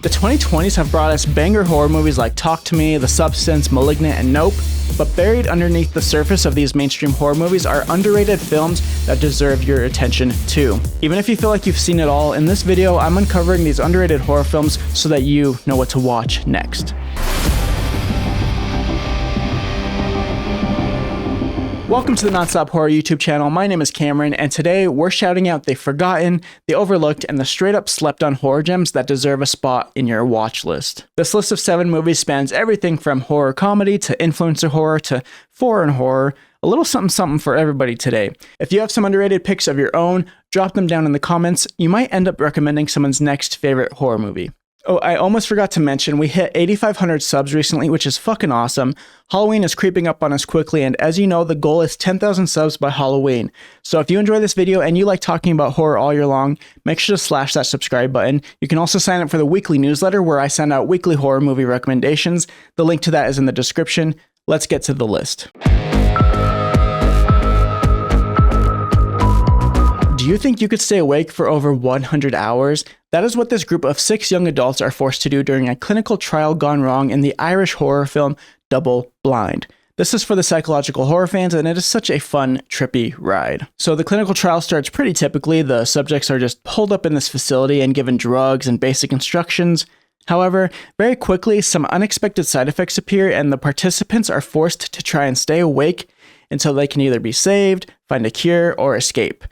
The 2020s have brought us banger horror movies like Talk to Me, The Substance, Malignant, and Nope, but buried underneath the surface of these mainstream horror movies are underrated films that deserve your attention too. Even if you feel like you've seen it all, in this video I'm uncovering these underrated horror films so that you know what to watch next. Welcome to the Nonstop Horror YouTube channel. My name is Cameron, and today we're shouting out the forgotten, the overlooked, and the straight up slept on horror gems that deserve a spot in your watch list. This list of 7 movies spans everything from horror comedy to influencer horror to foreign horror. A little something something for everybody today. If you have some underrated picks of your own, drop them down in the comments. You might end up recommending someone's next favorite horror movie. Oh, I almost forgot to mention, we hit 8,500 subs recently, which is fucking awesome. Halloween is creeping up on us quickly, and as you know, the goal is 10,000 subs by Halloween. So if you enjoy this video and you like talking about horror all year long, make sure to slash that subscribe button. You can also sign up for the weekly newsletter where I send out weekly horror movie recommendations. The link to that is in the description. Let's get to the list. Do you think you could stay awake for over 100 hours? That is what this group of 6 young adults are forced to do during a clinical trial gone wrong in the Irish horror film Double Blind. This is for the psychological horror fans, and it is such a fun, trippy ride. So the clinical trial starts pretty typically. The subjects are just pulled up in this facility and given drugs and basic instructions. However, very quickly, some unexpected side effects appear, and the participants are forced to try and stay awake until they can either be saved, find a cure, or escape.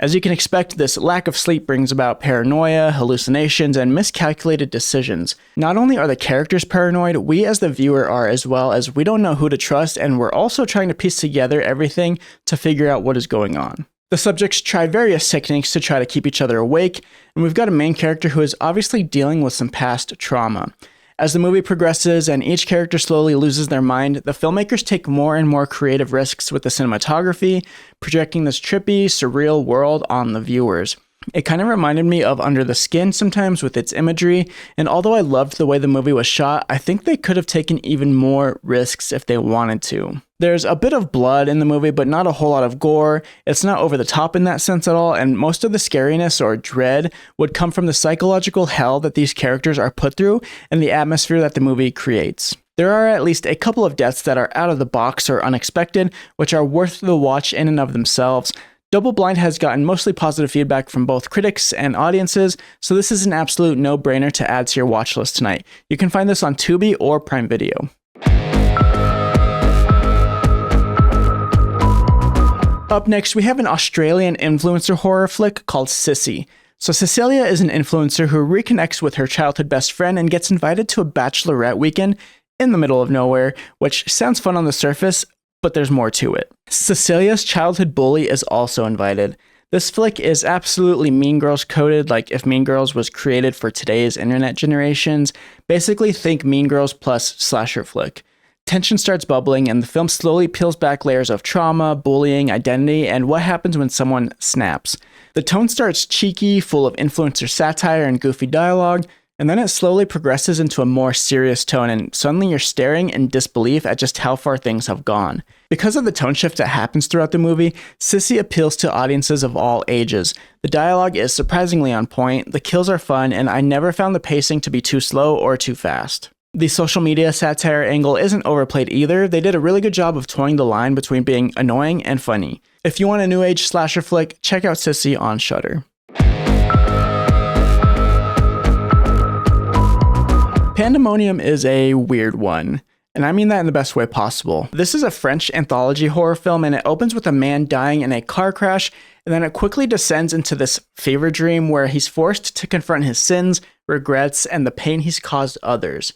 As you can expect, this lack of sleep brings about paranoia, hallucinations, and miscalculated decisions. Not only are the characters paranoid, we as the viewer are as well, as we don't know who to trust, and we're also trying to piece together everything to figure out what is going on. The subjects try various techniques to try to keep each other awake, and we've got a main character who is obviously dealing with some past trauma. As the movie progresses and each character slowly loses their mind, the filmmakers take more and more creative risks with the cinematography, projecting this trippy, surreal world on the viewers. It kind of reminded me of Under the Skin sometimes with its imagery, and although I loved the way the movie was shot, I think they could have taken even more risks if they wanted to. There's a bit of blood in the movie, but not a whole lot of gore. It's not over the top in that sense at all, and most of the scariness or dread would come from the psychological hell that these characters are put through and the atmosphere that the movie creates. There are at least a couple of deaths that are out of the box or unexpected, which are worth the watch in and of themselves. Double Blind has gotten mostly positive feedback from both critics and audiences, so this is an absolute no-brainer to add to your watch list tonight. You can find this on Tubi or Prime Video. Up next, we have an Australian influencer horror flick called Sissy. So Cecilia is an influencer who reconnects with her childhood best friend and gets invited to a bachelorette weekend in the middle of nowhere, which sounds fun on the surface, but there's more to it. Cecilia's childhood bully is also invited. This flick is absolutely Mean Girls coded, like if Mean Girls was created for today's internet generations. Basically think Mean Girls plus slasher flick. Tension starts bubbling, and the film slowly peels back layers of trauma, bullying, identity, and what happens when someone snaps. The tone starts cheeky, full of influencer satire and goofy dialogue, and then it slowly progresses into a more serious tone, and suddenly you're staring in disbelief at just how far things have gone. Because of the tone shift that happens throughout the movie, Sissy appeals to audiences of all ages. The dialogue is surprisingly on point, the kills are fun, and I never found the pacing to be too slow or too fast. The social media satire angle isn't overplayed either. They did a really good job of towing the line between being annoying and funny. If you want a new age slasher flick, check out Sissy on Shudder. Pandemonium is a weird one, and I mean that in the best way possible. This is a French anthology horror film, and it opens with a man dying in a car crash, and then it quickly descends into this fever dream where he's forced to confront his sins, regrets, and the pain he's caused others.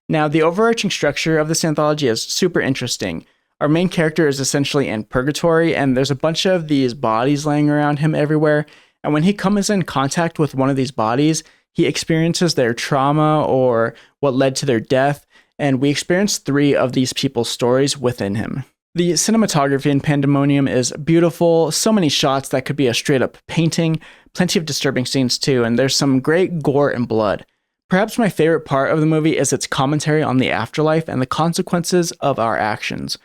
Now, the overarching structure of this anthology is super interesting. Our main character is essentially in purgatory, and there's a bunch of these bodies laying around him everywhere, and when he comes in contact with one of these bodies, he experiences their trauma or what led to their death, and we experience 3 of these people's stories within him. The cinematography in Pandemonium is beautiful, so many shots that could be a straight-up painting, plenty of disturbing scenes too, and there's some great gore and blood. Perhaps my favorite part of the movie is its commentary on the afterlife and the consequences of our actions.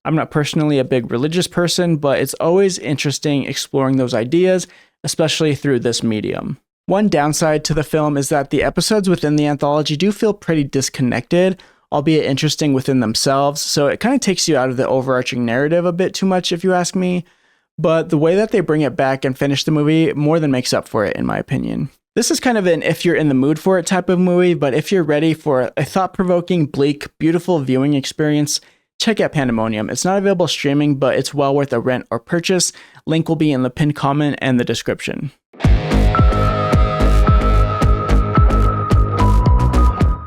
I'm not personally a big religious person, but it's always interesting exploring those ideas, especially through this medium. One downside to the film is that the episodes within the anthology do feel pretty disconnected, albeit interesting within themselves, so it kind of takes you out of the overarching narrative a bit too much if you ask me, but the way that they bring it back and finish the movie more than makes up for it in my opinion. This is kind of an if you're in the mood for it type of movie, but if you're ready for a thought-provoking, bleak, beautiful viewing experience, check out Pandemonium. It's not available streaming, but it's well worth a rent or purchase. Link will be in the pinned comment and the description.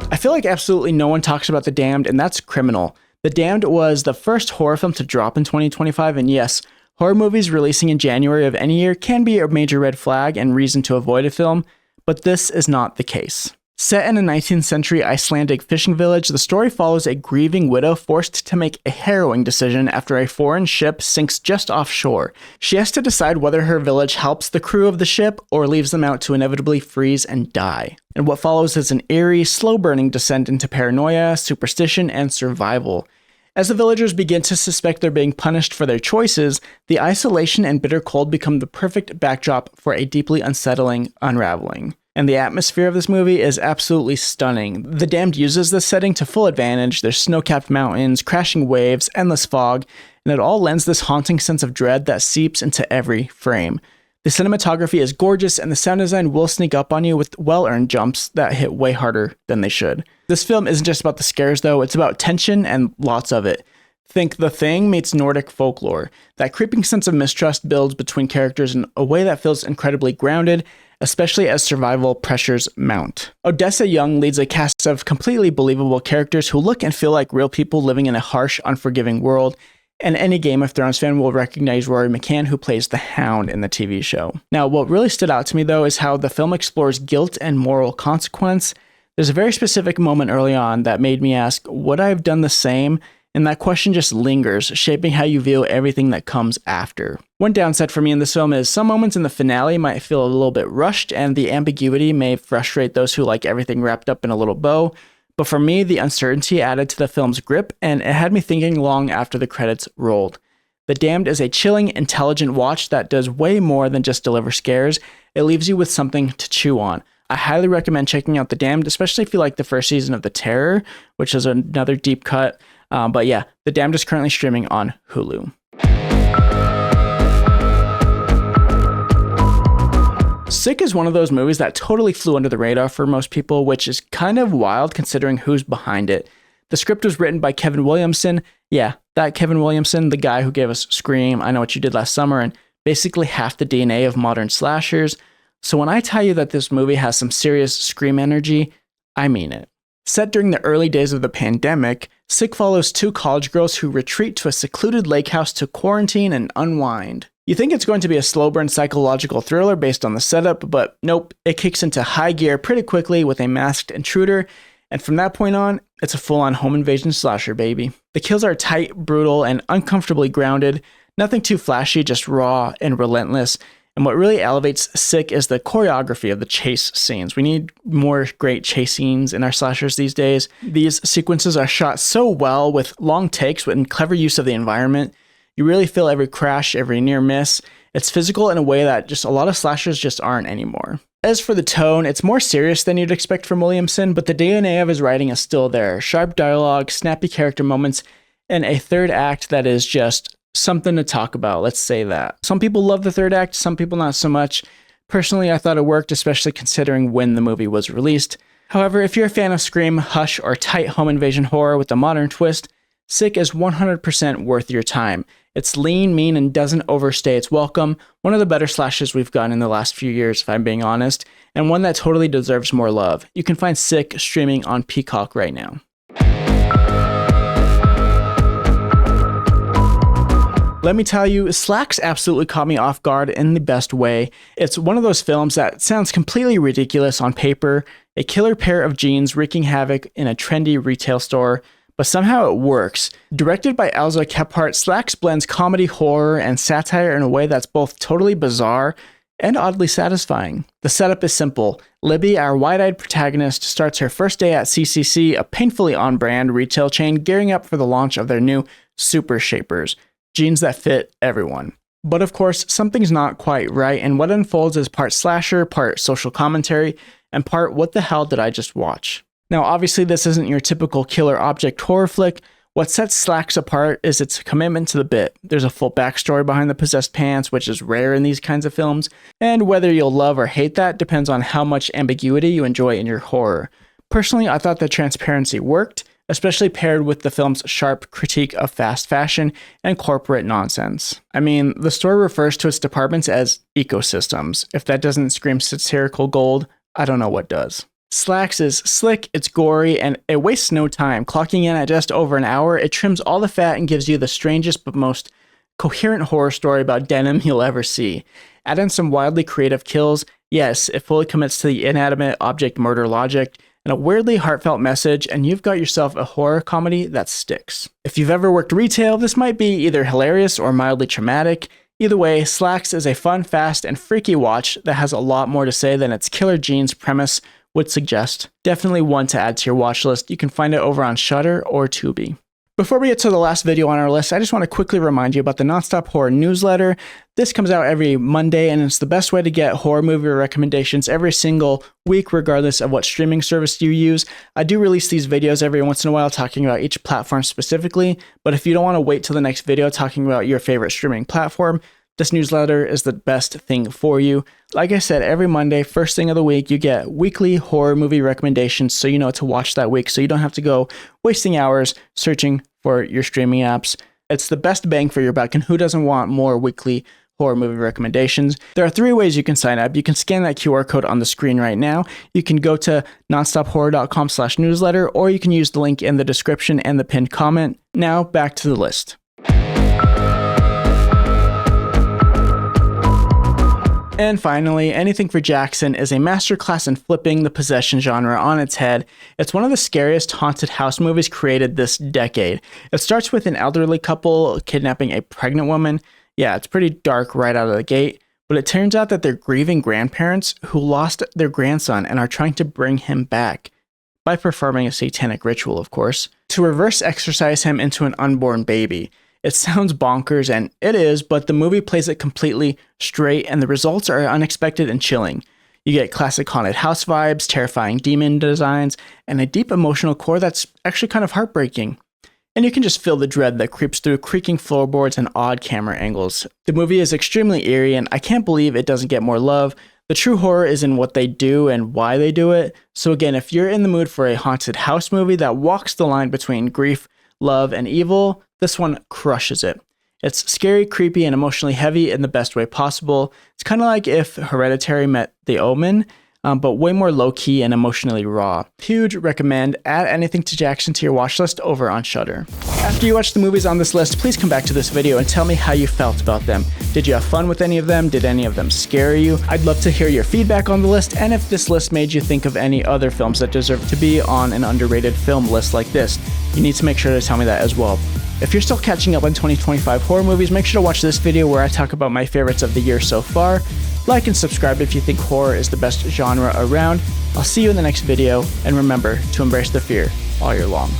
I feel like absolutely no one talks about The Damned, and that's criminal. The Damned was the first horror film to drop in 2025, and yes, horror movies releasing in January of any year can be a major red flag and reason to avoid a film, but this is not the case. Set in a 19th century Icelandic fishing village, the story follows a grieving widow forced to make a harrowing decision after a foreign ship sinks just offshore. She has to decide whether her village helps the crew of the ship or leaves them out to inevitably freeze and die. And what follows is an eerie, slow-burning descent into paranoia, superstition, and survival. As the villagers begin to suspect they're being punished for their choices, the isolation and bitter cold become the perfect backdrop for a deeply unsettling unraveling. And the atmosphere of this movie is absolutely stunning. The Damned uses this setting to full advantage. There's snow-capped mountains, crashing waves, endless fog, and it all lends this haunting sense of dread that seeps into every frame. The cinematography is gorgeous, and the sound design will sneak up on you with well-earned jumps that hit way harder than they should. This film isn't just about the scares, though. It's about tension and lots of it. Think The Thing meets Nordic folklore. That creeping sense of mistrust builds between characters in a way that feels incredibly grounded, especially as survival pressures mount. Odessa Young leads a cast of completely believable characters who look and feel like real people living in a harsh, unforgiving world, and any Game of Thrones fan will recognize Rory McCann, who plays the Hound in the TV show. Now, what really stood out to me, though, is how the film explores guilt and moral consequence. There's a very specific moment early on that made me ask, would I have done the same? And that question just lingers, shaping how you view everything that comes after. One downside for me in this film is some moments in the finale might feel a little bit rushed, and the ambiguity may frustrate those who like everything wrapped up in a little bow. But for me, the uncertainty added to the film's grip, and it had me thinking long after the credits rolled. The Damned is a chilling, intelligent watch that does way more than just deliver scares. It leaves you with something to chew on. I highly recommend checking out The Damned, especially if you like the first season of The Terror, which is another deep cut. But yeah, The Damned is currently streaming on Hulu. Sick is one of those movies that totally flew under the radar for most people, which is kind of wild considering who's behind it. The script was written by Kevin Williamson. Yeah, that Kevin Williamson, the guy who gave us Scream, I Know What You Did Last Summer, and basically half the DNA of modern slashers. So when I tell you that this movie has some serious Scream energy, I mean it. Set during the early days of the pandemic, Sick follows two college girls who retreat to a secluded lake house to quarantine and unwind. You think it's going to be a slow-burn psychological thriller based on the setup, but nope, it kicks into high gear pretty quickly with a masked intruder, and from that point on, it's a full-on home invasion slasher, baby. The kills are tight, brutal, and uncomfortably grounded, nothing too flashy, just raw and relentless. And what really elevates Sick is the choreography of the chase scenes. We need more great chase scenes in our slashers these days. These sequences are shot so well with long takes and clever use of the environment. You really feel every crash, every near miss. It's physical in a way that just a lot of slashers just aren't anymore. As for the tone, it's more serious than you'd expect from Williamson, but the DNA of his writing is still there. Sharp dialogue, snappy character moments, and a third act that is just something to talk about, let's say that. Some people love the third act, some people not so much. Personally, I thought it worked, especially considering when the movie was released. However, if you're a fan of Scream, Hush, or tight home invasion horror with a modern twist, Sick is 100% worth your time. It's lean, mean, and doesn't overstay its welcome. One of the better slashes we've gotten in the last few years, if I'm being honest, and one that totally deserves more love. You can find Sick streaming on Peacock right now. Let me tell you, Slaxx absolutely caught me off guard in the best way. It's one of those films that sounds completely ridiculous on paper, a killer pair of jeans wreaking havoc in a trendy retail store, but somehow it works. Directed by Elza Kephart, Slaxx blends comedy, horror, and satire in a way that's both totally bizarre and oddly satisfying. The setup is simple. Libby, our wide-eyed protagonist, starts her first day at CCC, a painfully on-brand retail chain gearing up for the launch of their new Super Shapers, jeans that fit everyone. But of course, something's not quite right, and what unfolds is part slasher, part social commentary, and part what the hell did I just watch? Now, obviously, this isn't your typical killer object horror flick. What sets Slaxx apart is its commitment to the bit. There's a full backstory behind the possessed pants, which is rare in these kinds of films, and whether you'll love or hate that depends on how much ambiguity you enjoy in your horror. Personally, I thought the transparency worked, especially paired with the film's sharp critique of fast fashion and corporate nonsense. I mean, the story refers to its departments as ecosystems. If that doesn't scream satirical gold, I don't know what does. Slaxx is slick, it's gory, and it wastes no time. Clocking in at just over an hour, it trims all the fat and gives you the strangest but most coherent horror story about denim you'll ever see. Add in some wildly creative kills. Yes, it fully commits to the inanimate object murder logic, and a weirdly heartfelt message, and you've got yourself a horror comedy that sticks. If you've ever worked retail, this might be either hilarious or mildly traumatic. Either way, Slaxx is a fun, fast, and freaky watch that has a lot more to say than its killer jeans premise would suggest. Definitely one to add to your watch list. You can find it over on Shudder or Tubi. Before we get to the last video on our list, I just want to quickly remind you about the Nonstop Horror newsletter. This comes out every Monday, and it's the best way to get horror movie recommendations every single week, regardless of what streaming service you use. I do release these videos every once in a while talking about each platform specifically, but if you don't want to wait till the next video talking about your favorite streaming platform, this newsletter is the best thing for you. Like I said, every Monday, first thing of the week, you get weekly horror movie recommendations so you know what to watch that week, so you don't have to go wasting hours searching for your streaming apps. It's the best bang for your buck, and who doesn't want more weekly horror movie recommendations? There are 3 ways you can sign up. You can scan that QR code on the screen right now. You can go to nonstophorror.com/newsletter, or you can use the link in the description and the pinned comment. Now, back to the list. And finally, Anything for Jackson is a masterclass in flipping the possession genre on its head. It's one of the scariest haunted house movies created this decade. It starts with an elderly couple kidnapping a pregnant woman. Yeah, it's pretty dark right out of the gate, but it turns out that they're grieving grandparents who lost their grandson and are trying to bring him back, by performing a satanic ritual, of course, to reverse exorcise him into an unborn baby. It sounds bonkers, and it is, but the movie plays it completely straight, and the results are unexpected and chilling. You get classic haunted house vibes, terrifying demon designs, and a deep emotional core that's actually kind of heartbreaking. And you can just feel the dread that creeps through creaking floorboards and odd camera angles. The movie is extremely eerie, and I can't believe it doesn't get more love. The true horror is in what they do and why they do it. So again, if you're in the mood for a haunted house movie that walks the line between grief, love, and evil, this one crushes it. It's scary, creepy, and emotionally heavy in the best way possible. It's kind of like if Hereditary met The Omen, but way more low-key and emotionally raw. Huge recommend. Add Anything to Jackson to your watch list over on Shudder. After you watch the movies on this list, please come back to this video and tell me how you felt about them. Did you have fun with any of them? Did any of them scare you? I'd love to hear your feedback on the list, and if this list made you think of any other films that deserve to be on an underrated film list like this. You need to make sure to tell me that as well. If you're still catching up on 2025 horror movies, make sure to watch this video where I talk about my favorites of the year so far. Like and subscribe if you think horror is the best genre around. I'll see you in the next video, and remember to embrace the fear all year long.